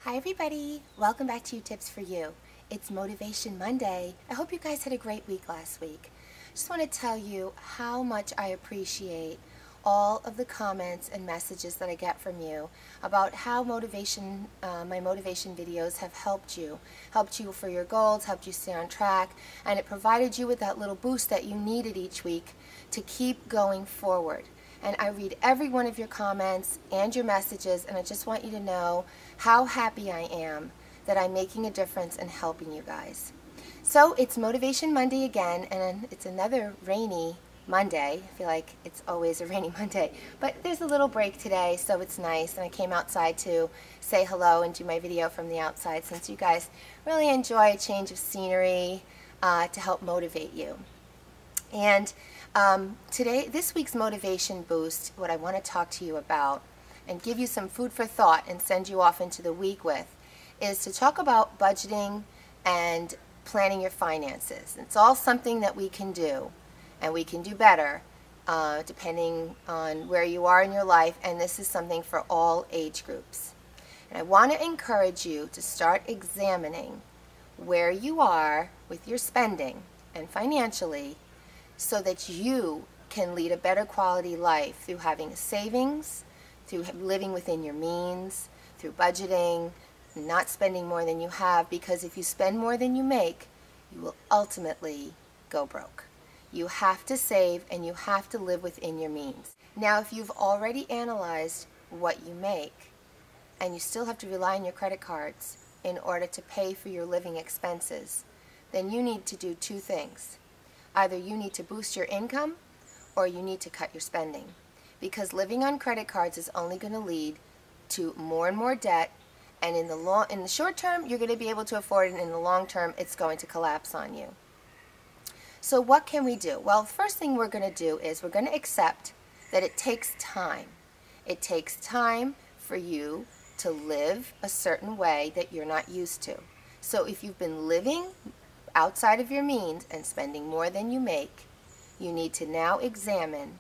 Hi everybody, welcome back to Tips for You. It's Motivation Monday. I hope you guys had a great week last week. Just want to tell you how much I appreciate all of the comments and messages that I get from you about how my motivation videos have helped you for your goals, helped you stay on track, and it provided you with that little boost that you needed each week to keep going forward. And I read every one of your comments and your messages, and I just want you to know how happy I am that I'm making a difference and helping you guys. So it's Motivation Monday again, and it's another rainy Monday. I feel like it's always a rainy Monday, but there's a little break today, so it's nice, and I came outside to say hello and do my video from the outside since you guys really enjoy a change of scenery to help motivate you. And this week's motivation boost, what I want to talk to you about and give you some food for thought and send you off into the week with, is to talk about budgeting and planning your finances. It's all something that we can do, and we can do better depending on where you are in your life, and this is something for all age groups. And I want to encourage you to start examining where you are with your spending and financially, so that you can lead a better quality life through having savings, through living within your means, through budgeting, not spending more than you have, because if you spend more than you make, you will ultimately go broke. You have to save and you have to live within your means. Now, if you've already analyzed what you make and you still have to rely on your credit cards in order to pay for your living expenses, then you need to do two things. Either you need to boost your income or you need to cut your spending, because living on credit cards is only going to lead to more and more debt, and in the short term you're going to be able to afford it, and in the long term it's going to collapse on you. So what can we do? Well, the first thing we're going to do is we're going to accept that it takes time. It takes time for you to live a certain way that you're not used to. So if you've been living outside of your means and spending more than you make, you need to now examine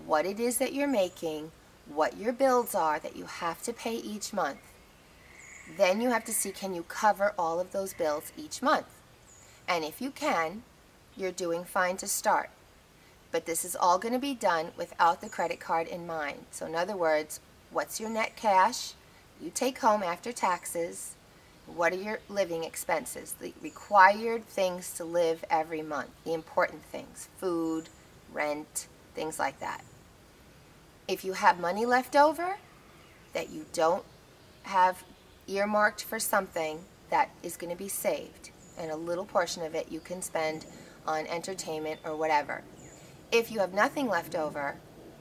what it is that you're making, what your bills are that you have to pay each month. Then you have to see, can you cover all of those bills each month? And if you can, you're doing fine to start. But this is all going to be done without the credit card in mind. So in other words, what's your net cash you take home after taxes? What are your living expenses, the required things to live every month, the important things, food, rent, things like that. If you have money left over that you don't have earmarked for something, that is going to be saved, and a little portion of it you can spend on entertainment or whatever. If you have nothing left over,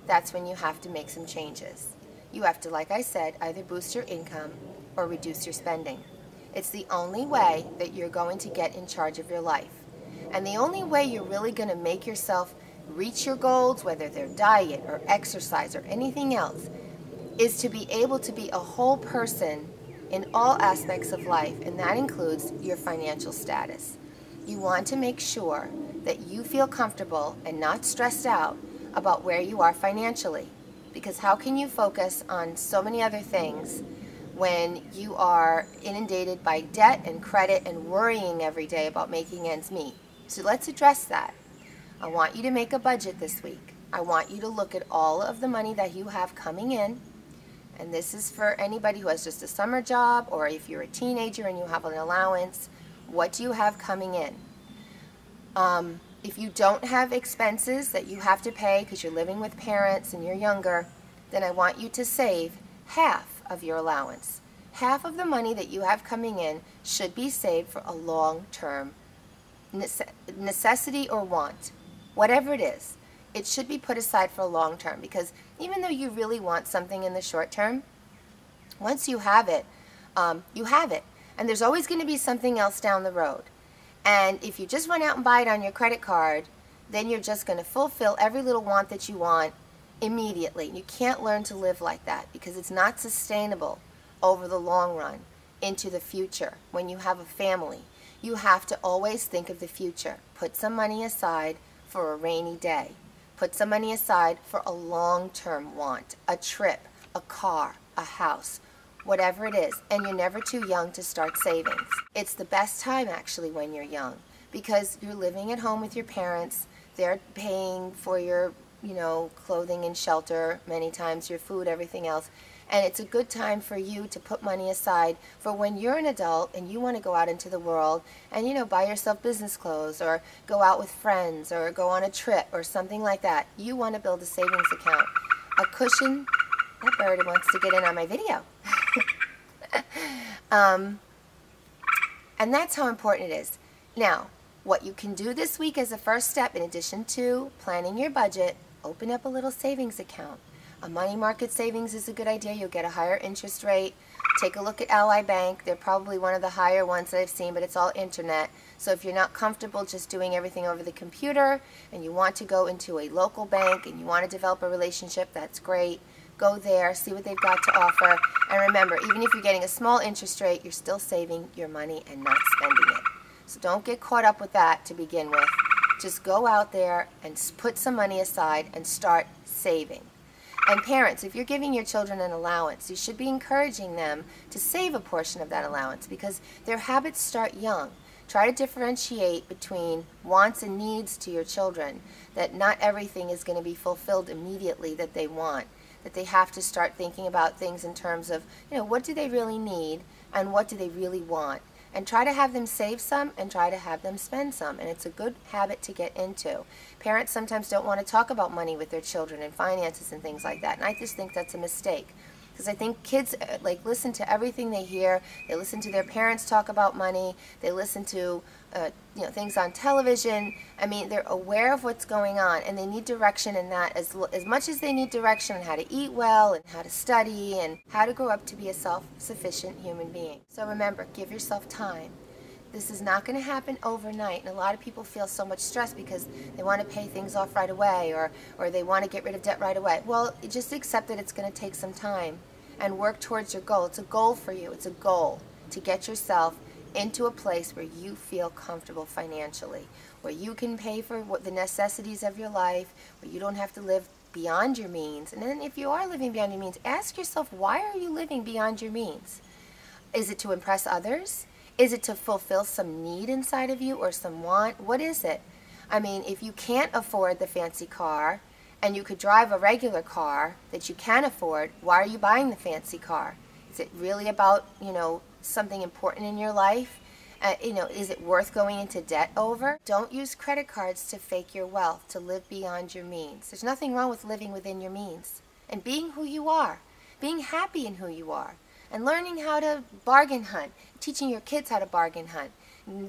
that's when you have to make some changes. You have to, like I said, either boost your income or reduce your spending. It's the only way that you're going to get in charge of your life. And the only way you're really going to make yourself reach your goals, whether they're diet or exercise or anything else, is to be able to be a whole person in all aspects of life, and that includes your financial status. You want to make sure that you feel comfortable and not stressed out about where you are financially, because how can you focus on so many other things when you are inundated by debt and credit and worrying every day about making ends meet? So let's address that. I want you to make a budget this week. I want you to look at all of the money that you have coming in, and this is for anybody who has just a summer job, or if you're a teenager and you have an allowance, what do you have coming in? If you don't have expenses that you have to pay because you're living with parents and you're younger, then I want you to save half of your allowance. Half of the money that you have coming in should be saved for a long-term necessity or want. Whatever it is, it should be put aside for a long term, because even though you really want something in the short term, once you have it, you have it. And there's always going to be something else down the road. And if you just run out and buy it on your credit card, then you're just going to fulfill every little want that you want immediately. You can't learn to live like that, because it's not sustainable over the long run into the future. When you have a family, you have to always think of the future. Put some money aside for a rainy day. Put some money aside for a long-term want, a trip, a car, a house, whatever it is. And you're never too young to start savings. It's the best time actually when you're young, because you're living at home with your parents. They're paying for your, clothing and shelter, many times your food, everything else. And it's a good time for you to put money aside for when you're an adult and you want to go out into the world and, buy yourself business clothes or go out with friends or go on a trip or something like that. You want to build a savings account. A cushion. That bird wants to get in on my video. And that's how important it is. Now, what you can do this week as a first step, in addition to planning your budget, open up a little savings account. A money market savings is a good idea. You'll get a higher interest rate. Take a look at Ally Bank. They're probably one of the higher ones that I've seen, but it's all internet. So if you're not comfortable just doing everything over the computer and you want to go into a local bank and you want to develop a relationship, that's great. Go there, see what they've got to offer. And remember, even if you're getting a small interest rate, you're still saving your money and not spending it. So don't get caught up with that to begin with. Just go out there and put some money aside and start saving. And parents, if you're giving your children an allowance, you should be encouraging them to save a portion of that allowance because their habits start young. Try to differentiate between wants and needs to your children, that not everything is going to be fulfilled immediately that they want, that they have to start thinking about things in terms of, what do they really need and what do they really want. And try to have them save some and try to have them spend some. And it's a good habit to get into. Parents sometimes don't want to talk about money with their children and finances and things like that. And I just think that's a mistake. Because I think kids listen to everything they hear. They listen to their parents talk about money. They listen to things on television. I mean, they're aware of what's going on, and they need direction in that as much as they need direction on how to eat well and how to study and how to grow up to be a self-sufficient human being. So remember, give yourself time. This is not going to happen overnight, and a lot of people feel so much stress because they want to pay things off right away or they want to get rid of debt right away. Well, just accept that it's going to take some time and work towards your goal. It's a goal for you. It's a goal to get yourself into a place where you feel comfortable financially, where you can pay for the necessities of your life, where you don't have to live beyond your means. And then if you are living beyond your means, ask yourself, why are you living beyond your means? Is it to impress others? Is it to fulfill some need inside of you or some want? What is it? I mean, if you can't afford the fancy car and you could drive a regular car that you can afford, why are you buying the fancy car? Is it really about, something important in your life? Is it worth going into debt over? Don't use credit cards to fake your wealth, to live beyond your means. There's nothing wrong with living within your means and being who you are, being happy in who you are, and learning how to bargain hunt, teaching your kids how to bargain hunt,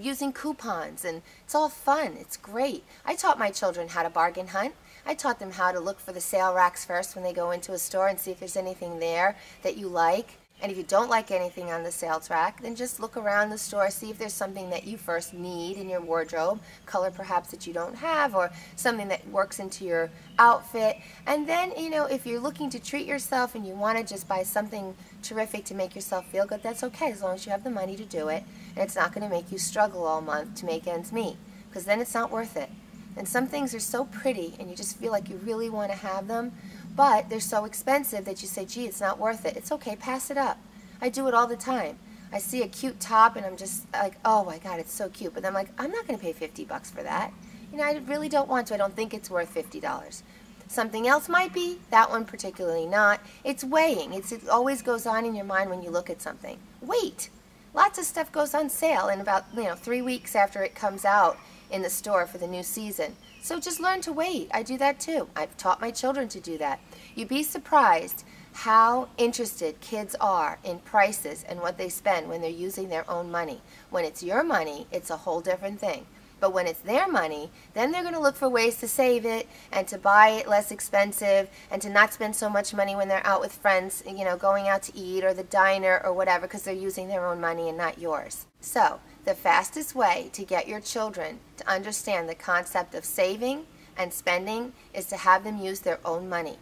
using coupons, and it's all fun. It's great. I taught my children how to bargain hunt. I taught them how to look for the sale racks first when they go into a store and see if there's anything there that you like. And if you don't like anything on the sales rack, then just look around the store, see if there's something that you first need in your wardrobe, color perhaps that you don't have, or something that works into your outfit. And then, if you're looking to treat yourself and you want to just buy something terrific to make yourself feel good, that's okay as long as you have the money to do it. And it's not going to make you struggle all month to make ends meet, because then it's not worth it. And some things are so pretty and you just feel like you really want to have them, but they're so expensive that you say, gee, it's not worth it. It's okay, pass it up. I do it all the time. I see a cute top and I'm just like, oh my God, it's so cute. But then I'm like, I'm not going to pay $50 for that. I really don't want to. I don't think it's worth $50. Something else might be, that one particularly not. It's weighing. It always goes on in your mind when you look at something. Wait. Lots of stuff goes on sale in about 3 weeks after it comes out in the store for the new season. So just learn to wait. I do that too. I've taught my children to do that. You'd be surprised how interested kids are in prices and what they spend when they're using their own money. When it's your money, it's a whole different thing. But when it's their money, then they're going to look for ways to save it and to buy it less expensive and to not spend so much money when they're out with friends, going out to eat or the diner or whatever, because they're using their own money and not yours. So the fastest way to get your children to understand the concept of saving and spending is to have them use their own money,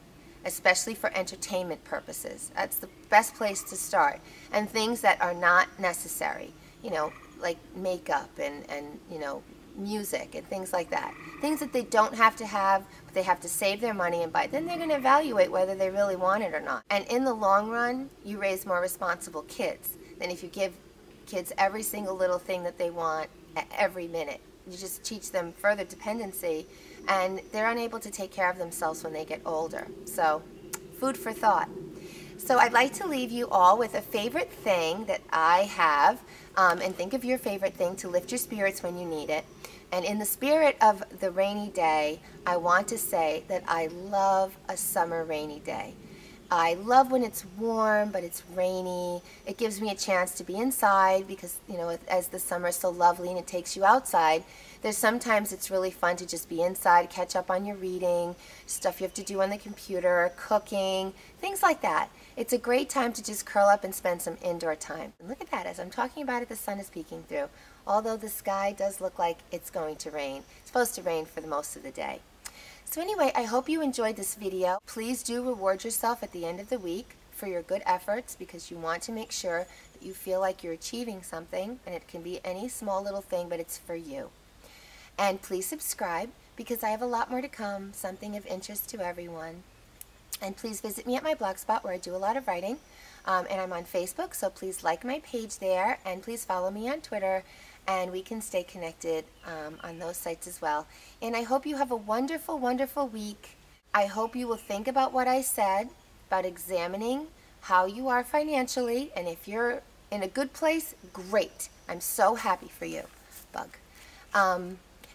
especially for entertainment purposes. That's the best place to start. And things that are not necessary, like makeup and music and things like that. Things that they don't have to have, but they have to save their money and buy. Then they're going to evaluate whether they really want it or not. And in the long run, you raise more responsible kids than if you give kids every single little thing that they want every minute. You just teach them further dependency, and they're unable to take care of themselves when they get older. So, food for thought. So I'd like to leave you all with a favorite thing that I have, and think of your favorite thing to lift your spirits when you need it. And in the spirit of the rainy day, I want to say that I love a summer rainy day. I love when it's warm, but it's rainy. It gives me a chance to be inside because, you know, as the summer is so lovely and it takes you outside, there's sometimes it's really fun to just be inside, catch up on your reading, stuff you have to do on the computer, cooking, things like that. It's a great time to just curl up and spend some indoor time. And look at that, as I'm talking about it, the sun is peeking through. Although the sky does look like it's going to rain. It's supposed to rain for the most of the day. So anyway, I hope you enjoyed this video. Please do reward yourself at the end of the week for your good efforts, because you want to make sure that you feel like you're achieving something, and it can be any small little thing, but it's for you. And please subscribe, because I have a lot more to come, something of interest to everyone. And please visit me at my blog spot where I do a lot of writing, and I'm on Facebook, so please like my page there, and please follow me on Twitter, and we can stay connected on those sites as well. And I hope you have a wonderful, wonderful week. I hope you will think about what I said about examining how you are financially, and if you're in a good place, great. I'm so happy for you, Bug.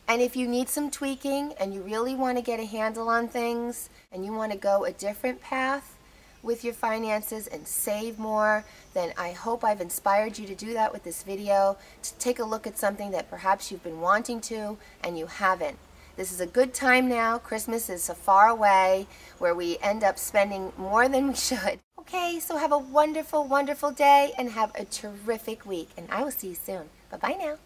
And if you need some tweaking and you really want to get a handle on things and you want to go a different path with your finances and save more, then I hope I've inspired you to do that with this video, to take a look at something that perhaps you've been wanting to and you haven't. This is a good time now. Christmas is so far away where we end up spending more than we should. Okay, so have a wonderful, wonderful day and have a terrific week. And I will see you soon. Bye-bye now.